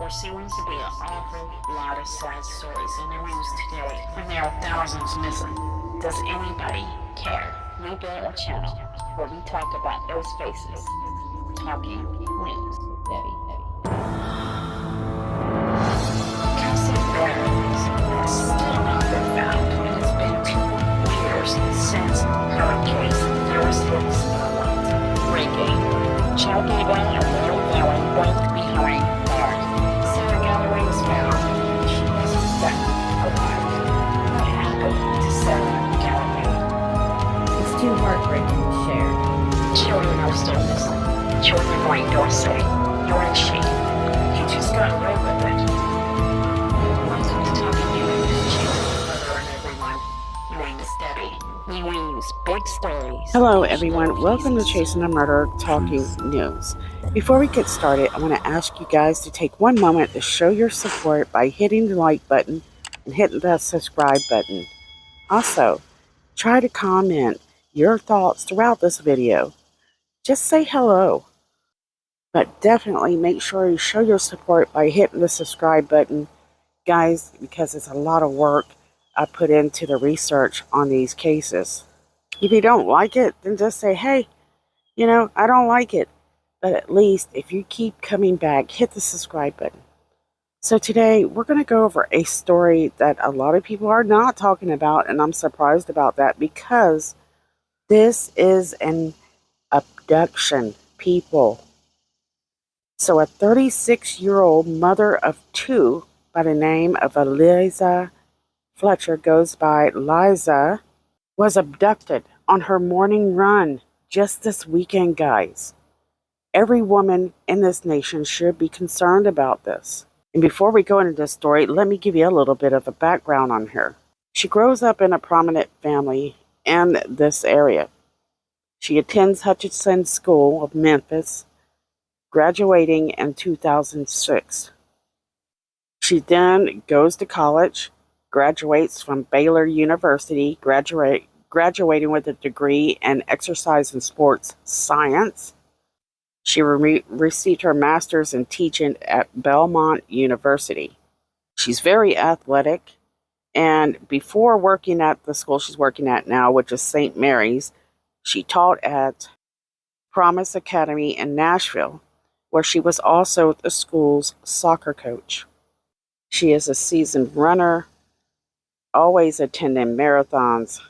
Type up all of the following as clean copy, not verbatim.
There seems to be an awful lot of sad stories in the news today, and there are thousands missing. Does anybody care? We built a channel where we talk about those faces. Talking news. Cassie Barnes has still not been found, and it's been 2 years since her case first hit the spotlight. Breaking. Chattanooga and Middle Valley both behind bars. Sarah Galloway was found. She wasn't found alive. What happened to Sarah Galloway? It's too heartbreaking to share. Children are still missing. Children like Dulce. You're in shame. You just got away with it. Welcome to Talking News. Hello everyone. My name is Debbie. We use big stories. Hello everyone, welcome to Chasing a Murder Talking News. Before we get started, I want to ask you guys to take one moment to show your support by hitting the like button and hitting the subscribe button. Also, try to comment your thoughts throughout this video. Just say hello. But definitely make sure you show your support by hitting the subscribe button, guys, because it's a lot of work I put into the research on these cases. If you don't like it, then just say, hey, I don't like it. But at least if you keep coming back, hit the subscribe button. So today we're going to go over a story that a lot of people are not talking about, and I'm surprised about that because this is an abduction, people. So a 36-year-old mother of 2 by the name of Eliza Fletcher, goes by Liza, was abducted on her morning run just this weekend, guys. Every woman in this nation should be concerned about this. And before we go into this story, let me give you a little bit of a background on her. She grows up in a prominent family in this area. She attends Hutchinson School of Memphis, graduating in 2006. She then goes to college, graduates from Baylor University, graduating with a degree in exercise and sports science. She received her master's in teaching at Belmont University. She's very athletic, and before working at the school she's working at now, which is St. Mary's, she taught at Promise Academy in Nashville, where she was also the school's soccer coach. She is a seasoned runner, always attending marathons.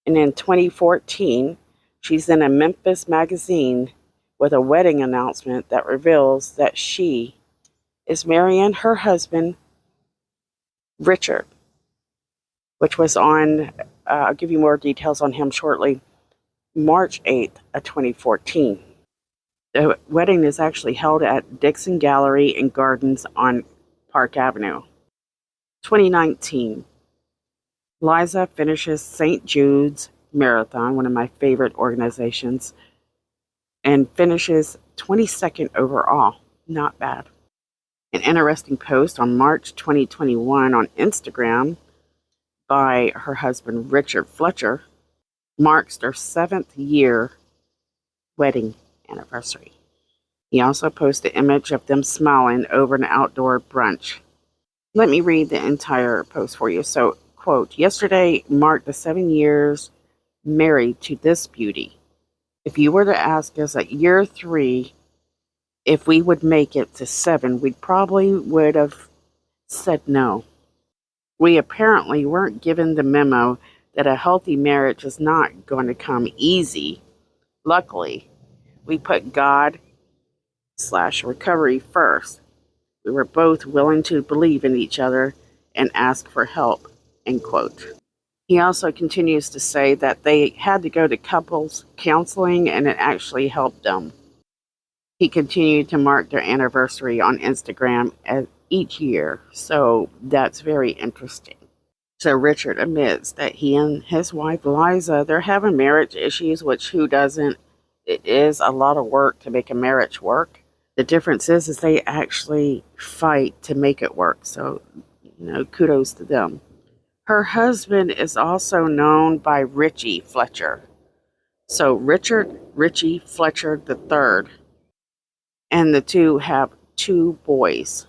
And in 2014, she's in a Memphis magazine with a wedding announcement that reveals that she is marrying her husband, Richard, which was on, I'll give you more details on him shortly, March 8th of 2014. The wedding is actually held at Dixon Gallery and Gardens on Park Avenue. 2019. Liza finishes St. Jude's Marathon, one of my favorite organizations, and finishes 22nd overall. Not bad. An interesting post on March 2021 on Instagram by her husband, Richard Fletcher, marks their 7th year wedding anniversary. He also posted an image of them smiling over an outdoor brunch. Let me read the entire post for you. So, quote, yesterday marked the 7 years married to this beauty. If you were to ask us at year 3 if we would make it to 7, we probably would have said no. We apparently weren't given the memo that a healthy marriage is not going to come easy. Luckily, we put God/recovery first. We were both willing to believe in each other and ask for help, end quote. He also continues to say that they had to go to couples counseling and it actually helped them. He continued to mark their anniversary on Instagram each year, so that's very interesting. So Richard admits that he and his wife Liza, they're having marriage issues, which who doesn't? It is a lot of work to make a marriage work. The difference is they actually fight to make it work. So, kudos to them. Her husband is also known by Richie Fletcher. So Richie Fletcher III. And the two have 2 boys.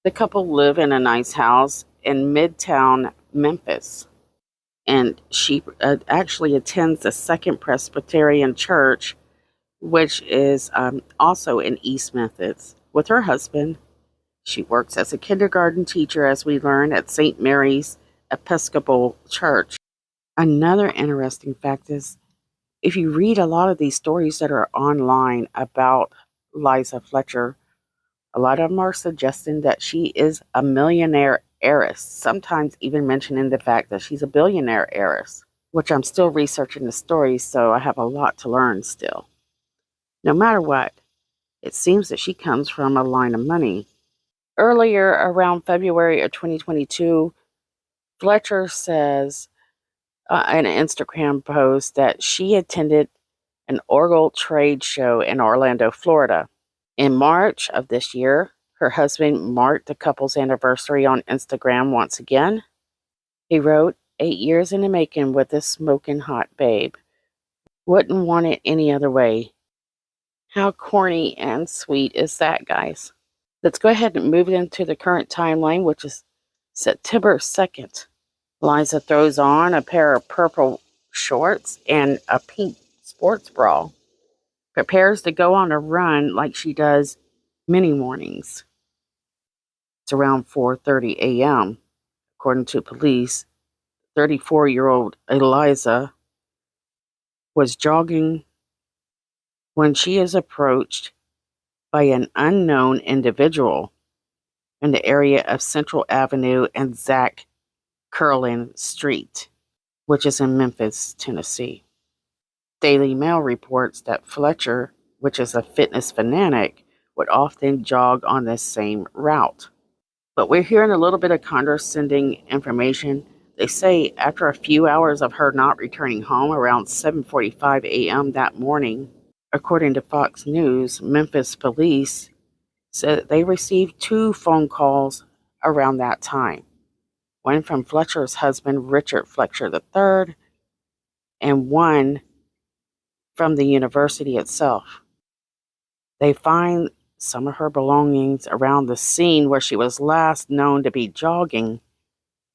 The couple live in a nice house in Midtown Memphis, and she actually attends the Second Presbyterian Church, which is also in East Memphis, with her husband. She works as a kindergarten teacher, as we learn, at St. Mary's Episcopal Church. Another interesting fact is, if you read a lot of these stories that are online about Liza Fletcher, a lot of them are suggesting that she is a millionaire heiress, sometimes even mentioning the fact that she's a billionaire heiress, which I'm still researching the story, so I have a lot to learn still. No matter what, it seems that she comes from a line of money. Earlier, around February of 2022, Fletcher says in an Instagram post that she attended an Oracle trade show in Orlando, Florida. In March of this year, her husband marked the couple's anniversary on Instagram once again. He wrote, 8 years in the making with this smoking hot babe. Wouldn't want it any other way. How corny and sweet is that, guys? Let's go ahead and move it into the current timeline, which is September 2nd. Liza throws on a pair of purple shorts and a pink sports bra. Prepares to go on a run like she does many mornings. It's around 4:30 a.m. According to police, 34-year-old Eliza was jogging when she is approached by an unknown individual in the area of Central Avenue and Zach Curlin Street, which is in Memphis, Tennessee. Daily Mail reports that Fletcher, which is a fitness fanatic, would often jog on this same route. But we're hearing a little bit of condescending information. They say after a few hours of her not returning home around 7:45 a.m. that morning, according to Fox News, Memphis police said they received 2 phone calls around that time. One from Fletcher's husband, Richard Fletcher III, and one from the university itself. They find some of her belongings around the scene where she was last known to be jogging,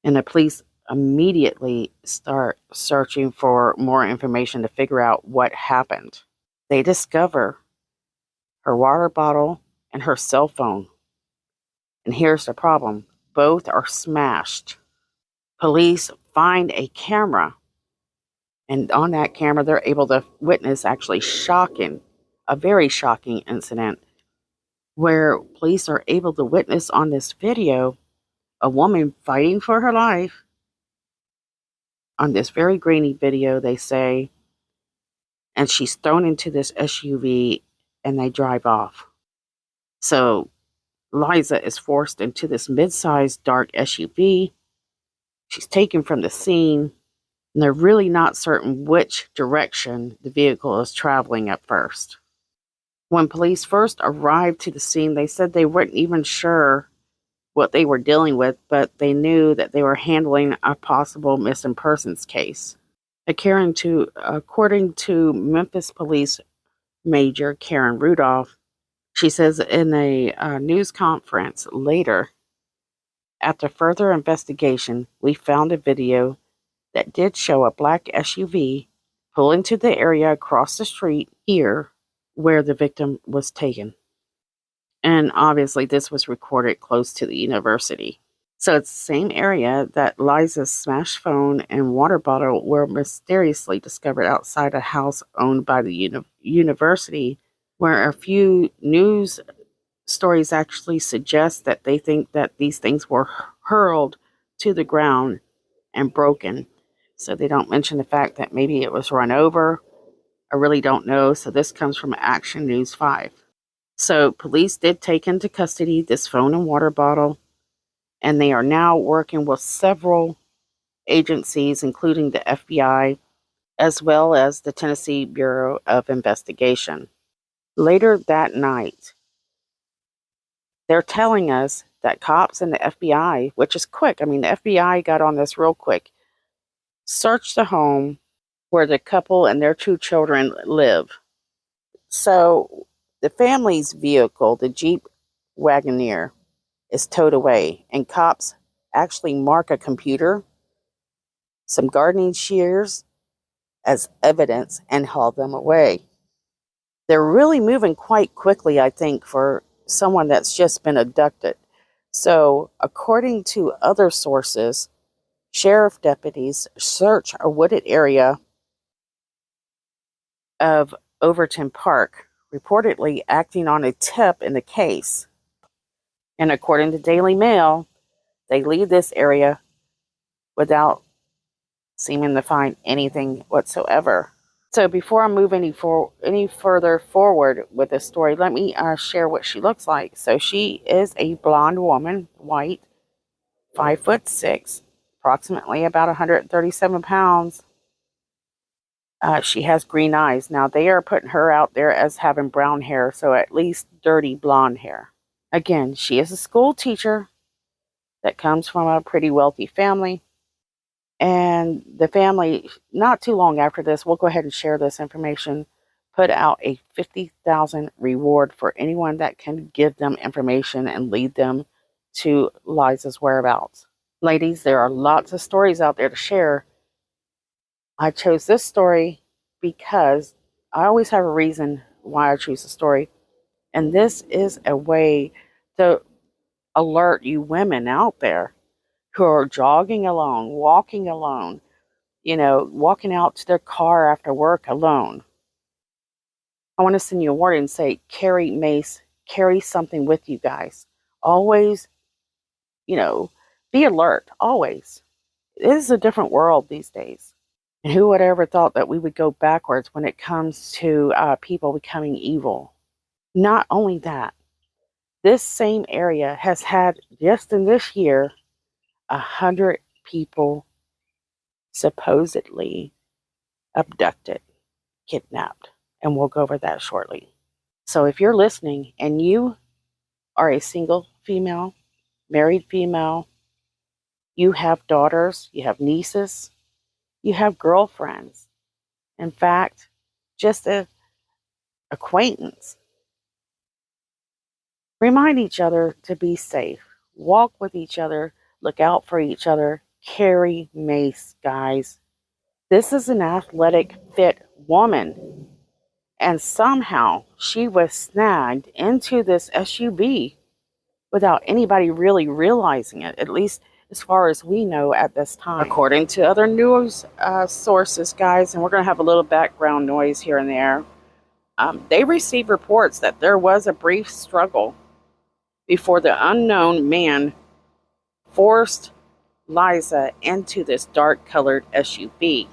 and the police immediately start searching for more information to figure out what happened. They discover her water bottle and her cell phone. And here's the problem. Both are smashed. Police find a camera, and on that camera they're able to witness actually a very shocking incident where police are able to witness on this video a woman fighting for her life. On this very grainy video, they say, and she's thrown into this SUV and they drive off. So Liza is forced into this mid-sized dark SUV. She's taken from the scene, and they're really not certain which direction the vehicle is traveling at first. When police first arrived to the scene, they said they weren't even sure what they were dealing with, but they knew that they were handling a possible missing persons case. According to Memphis Police Major Karen Rudolph, she says in a news conference later, after further investigation, we found a video that did show a black SUV pull into the area across the street here where the victim was taken. And obviously this was recorded close to the university. So it's the same area that Liza's smashed phone and water bottle were mysteriously discovered outside a house owned by the university, where a few news stories actually suggest that they think that these things were hurled to the ground and broken. So they don't mention the fact that maybe it was run over. I really don't know. So this comes from Action News 5. So police did take into custody this phone and water bottle, and they are now working with several agencies, including the FBI, as well as the Tennessee Bureau of Investigation. Later that night, they're telling us that cops and the FBI, which is quick, I mean, the FBI got on this real quick, searched the home where the couple and their 2 children live. So the family's vehicle, the Jeep Wagoneer, is towed away, and cops actually mark a computer, some gardening shears as evidence, and haul them away. They're really moving quite quickly, I think, for someone that's just been abducted. So, according to other sources, sheriff deputies search a wooded area of Overton Park, reportedly acting on a tip in the case. And according to Daily Mail, they leave this area without seeming to find anything whatsoever. So before I move any further forward with this story, let me share what she looks like. So she is a blonde woman, white, 5'6", approximately about 137 pounds. She has green eyes. Now they are putting her out there as having brown hair, so at least dirty blonde hair. Again, she is a school teacher that comes from a pretty wealthy family. And the family, not too long after this, we'll go ahead and share this information, put out a $50,000 reward for anyone that can give them information and lead them to Liza's whereabouts. Ladies, there are lots of stories out there to share. I chose this story because I always have a reason why I choose a story. And this is a way to alert you women out there who are jogging alone, walking alone, walking out to their car after work alone. I want to send you a warning and say, carry mace, carry something with you guys. Always, be alert, always. It is a different world these days. And who would ever thought that we would go backwards when it comes to people becoming evil? Not only that, this same area has had, just in this year, 100 people supposedly abducted, kidnapped, and we'll go over that shortly. So if you're listening and you are a single female, married female, you have daughters, you have nieces, you have girlfriends, in fact, just an acquaintance, remind each other to be safe, walk with each other, look out for each other, carry mace, guys. This is an athletic, fit woman. And somehow she was snagged into this SUV without anybody really realizing it, at least as far as we know at this time. According to other news sources, guys, and we're going to have a little background noise here and there, they received reports that there was a brief struggle before the unknown man forced Liza into this dark-colored SUV.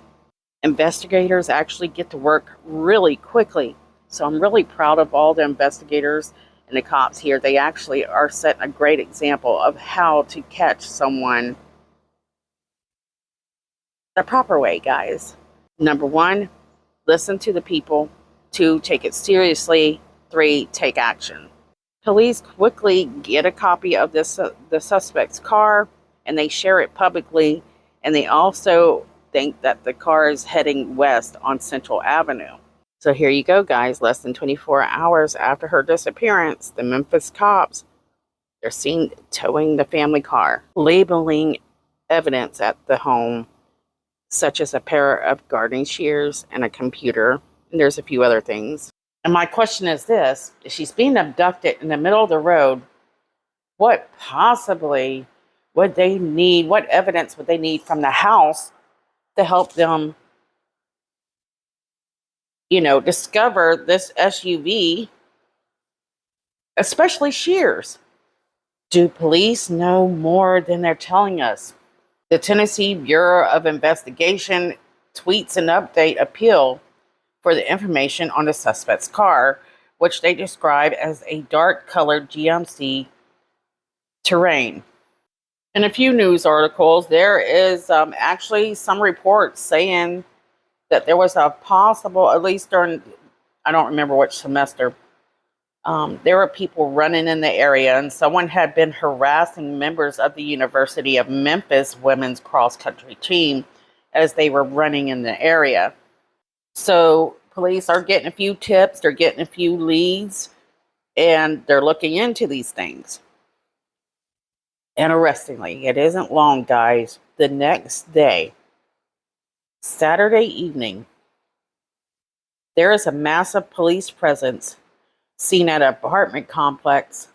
Investigators actually get to work really quickly. So I'm really proud of all the investigators and the cops here. They actually are setting a great example of how to catch someone the proper way, guys. Number 1, listen to the people. 2, take it seriously. 3, take action. Police quickly get a copy of the suspect's car, and they share it publicly, and they also think that the car is heading west on Central Avenue. So here you go, guys. Less than 24 hours after her disappearance, the Memphis cops, they're seen towing the family car, labeling evidence at the home, such as a pair of gardening shears and a computer, and there's a few other things. And my question is this: if she's being abducted in the middle of the road, what possibly would they need? What evidence would they need from the house to help them, discover this SUV, especially shears? Do police know more than they're telling us? The Tennessee Bureau of Investigation tweets an update appeal for the information on the suspect's car, which they describe as a dark-colored GMC Terrain. In a few news articles, there is actually some reports saying that there was a possible, at least during, I don't remember which semester, there were people running in the area, and someone had been harassing members of the University of Memphis women's cross-country team as they were running in the area. So police are getting a few tips, they're getting a few leads, and they're looking into these things. Interestingly, it isn't long, guys. The next day, Saturday evening, there is a massive police presence seen at an apartment complex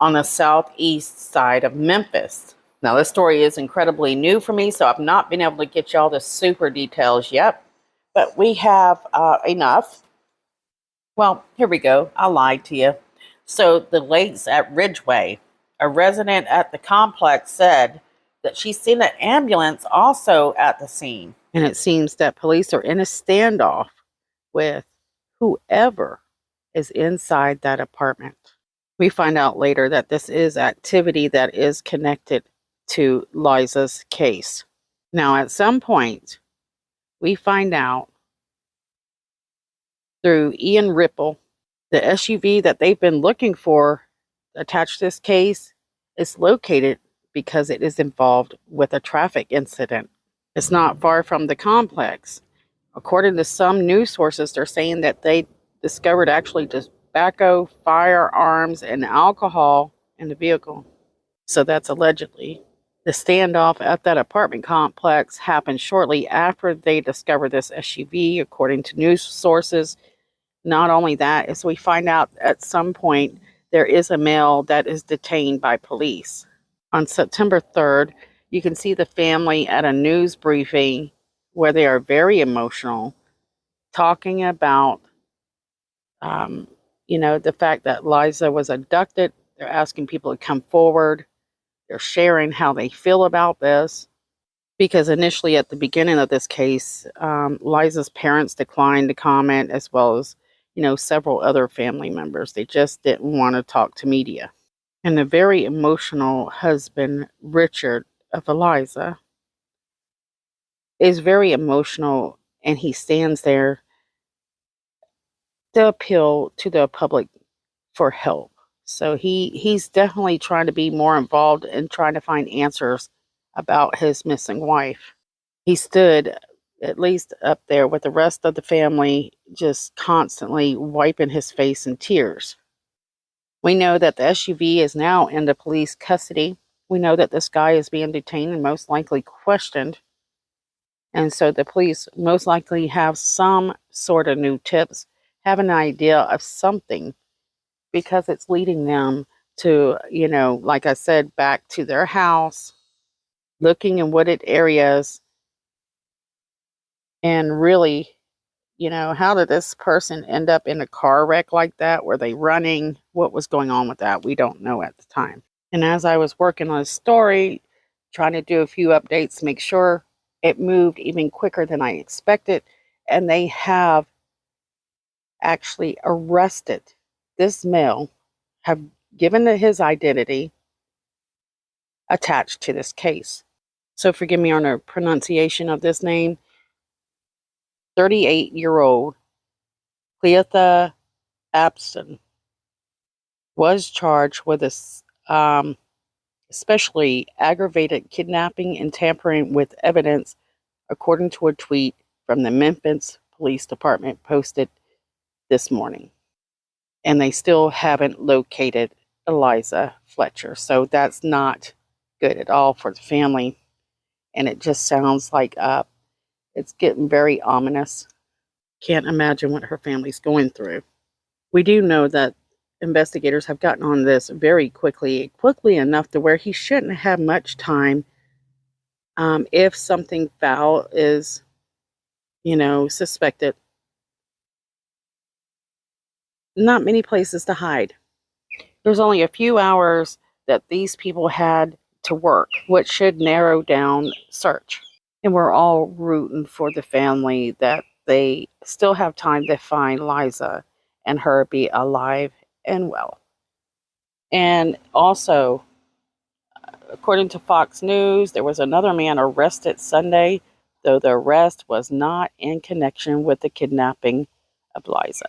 on the southeast side of Memphis. Now, this story is incredibly new for me, so I've not been able to get y'all the super details yet, but we have enough. Well, here we go. I lied to you. So, the lates at Ridgeway, a resident at the complex, said that she's seen an ambulance also at the scene. And it seems that police are in a standoff with whoever is inside that apartment. We find out later that this is activity that is connected to Liza's case. Now, at some point, we find out through Ian Ripple, the SUV that they've been looking for attached to this case is located because it is involved with a traffic incident. It's not far from the complex. According to some news sources, they're saying that they discovered actually tobacco, firearms, and alcohol in the vehicle. So that's allegedly. The standoff at that apartment complex happened shortly after they discovered this SUV, according to news sources. Not only that, as we find out at some point, there is a male that is detained by police. On September 3rd, you can see the family at a news briefing where they are very emotional, talking about, the fact that Liza was abducted. They're asking people to come forward. They're sharing how they feel about this. Because initially at the beginning of this case, Liza's parents declined to comment, as well as, several other family members. They just didn't want to talk to media. And the very emotional husband, Richard, of Eliza, is very emotional, and he stands there to appeal to the public for help. So he's definitely trying to be more involved in trying to find answers about his missing wife. He stood at least up there with the rest of the family, just constantly wiping his face in tears. We know that the SUV is now in the police custody. We know that this guy is being detained and most likely questioned. And so the police most likely have some sort of new tips, have an idea of something, because it's leading them to, like I said, back to their house, looking in wooded areas, and really, how did this person end up in a car wreck like that? Were they running? What was going on with that? We don't know at the time. And as I was working on a story, trying to do a few updates to make sure it moved even quicker than I expected, and they have actually arrested this male, have given his identity attached to this case. So forgive me on the pronunciation of this name. 38-year-old Cleotha Abductions was charged with especially aggravated kidnapping and tampering with evidence, according to a tweet from the Memphis Police Department posted this morning. And they still haven't located Eliza Fletcher. So that's not good at all for the family. And it just sounds like it's getting very ominous. Can't imagine what her family's going through. We do know that investigators have gotten on this very quickly enough to where he shouldn't have much time. If something foul is, suspected, not many places to hide. There's only a few hours that these people had to work, which should narrow down search. And we're all rooting for the family that they still have time to find Liza and her be alive and well. And also, according to Fox News, there was another man arrested Sunday, though the arrest was not in connection with the kidnapping of Liza.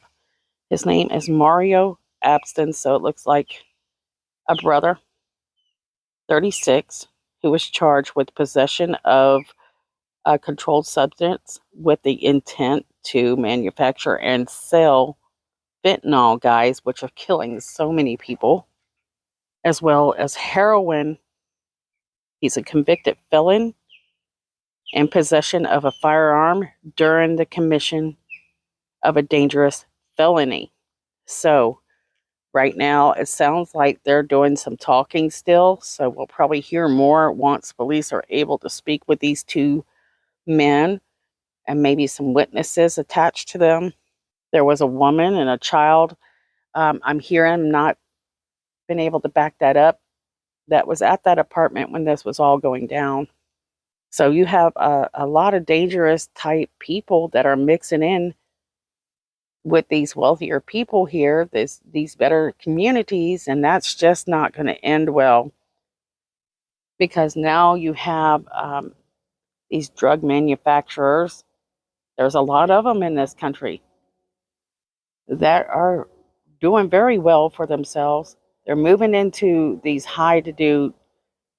His name is Mario Abductions, so it looks like a brother, 36, who was charged with possession of a controlled substance with the intent to manufacture and sell fentanyl, guys, which are killing so many people, as well as heroin He's a convicted felon in possession of a firearm during the commission of a dangerous felony. So, right now, it sounds like they're doing some talking still. So, we'll probably hear more once police are able to speak with these two men and maybe some witnesses attached to them. There was a woman and a child. I'm hearing, not been able to back that up, that was at that apartment when this was all going down. So you have a lot of dangerous type people that are mixing in with these wealthier people here, these better communities, and that's just not going to end well, because now you have these drug manufacturers. There's a lot of them in this country that are doing very well for themselves. They're moving into these high-to-do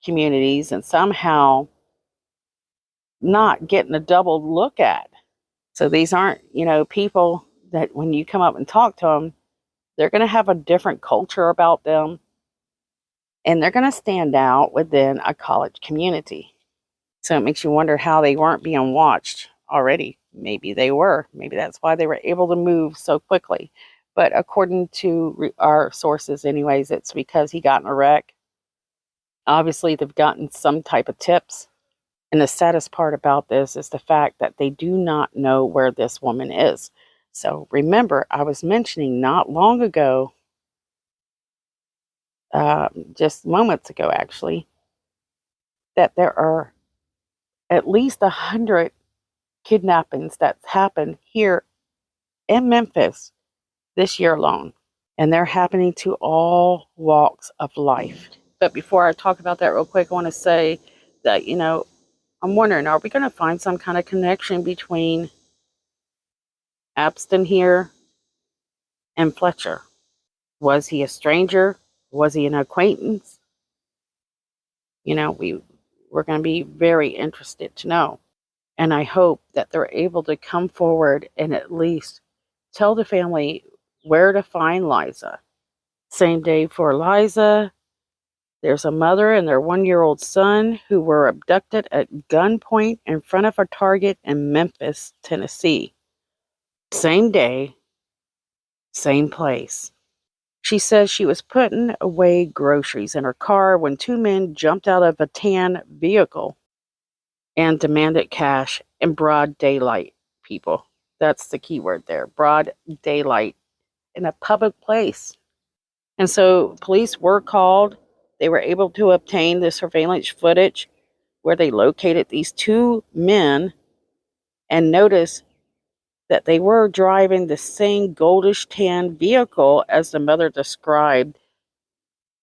communities and somehow not getting a double look at. So these aren't, people that when you come up and talk to them, they're going to have a different culture about them, and they're going to stand out within a college community. So it makes you wonder how they weren't being watched already. Maybe they were. Maybe that's why they were able to move so quickly. But according to our sources anyways, it's because he got in a wreck. Obviously, they've gotten some type of tips. And the saddest part about this is the fact that they do not know where this woman is. So remember, I was mentioning not long ago, just moments ago actually, that there are at least 100 kidnappings that's happened here in Memphis this year alone. And they're happening to all walks of life. But before I talk about that real quick, I want to say that, I'm wondering, are we going to find some kind of connection between Abston here and Fletcher? Was he a stranger? Was he an acquaintance? We're going to be very interested to know. And I hope that they're able to come forward and at least tell the family where to find Liza. Same day for Liza, there's a mother and their 1-year-old son who were abducted at gunpoint in front of a Target in Memphis, Tennessee. Same day, same place. She says she was putting away groceries in her car when two men jumped out of a tan vehicle and demanded cash in broad daylight, people. That's the key word there, broad daylight, in a public place. And so police were called. They were able to obtain the surveillance footage where they located these two men and noticed that they were driving the same goldish tan vehicle as the mother described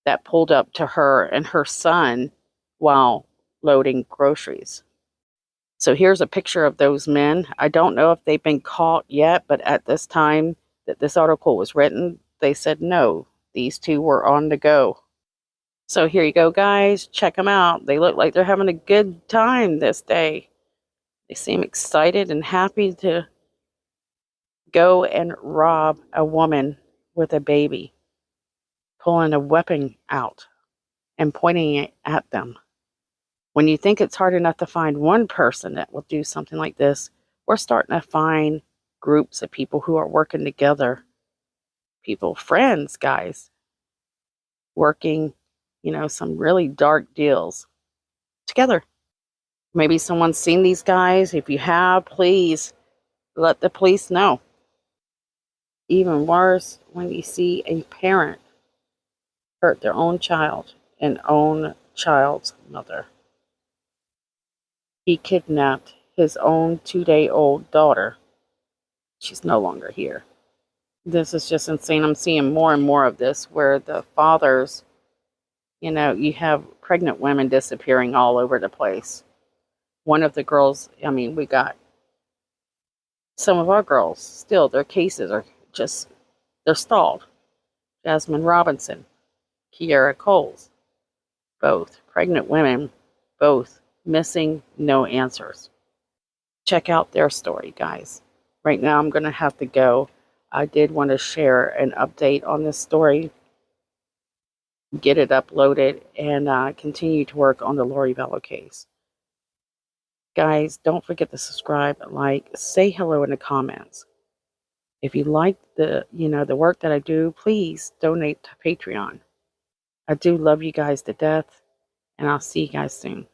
that pulled up to her and her son while loading groceries. So here's a picture of those men. I don't know if they've been caught yet, but at this time that this article was written, they said no, these two were on the go. So here you go, guys. Check them out. They look like they're having a good time this day. They seem excited and happy to go and rob a woman with a baby, pulling a weapon out and pointing it at them. When you think it's hard enough to find one person that will do something like this, we're starting to find groups of people who are working together. People, friends, guys, working, some really dark deals together. Maybe someone's seen these guys. If you have, please let the police know. Even worse, when you see a parent hurt their own child and own child's mother. He kidnapped his own 2-day-old daughter. She's no longer here. This is just insane. I'm seeing more and more of this where the fathers, you have pregnant women disappearing all over the place. One of the girls, we got some of our girls, still their cases are they're stalled. Jasmine Robinson, Kiara Coles, both pregnant women, both missing, no answers. Check out their story, guys. Right now I'm going to have to go. I did want to share an update on this story, get it uploaded, and continue to work on the Lori Vallow case. Guys, don't forget to subscribe, like, say hello in the comments. If you like the work that I do, please donate to Patreon. I do love you guys to death, and I'll see you guys soon.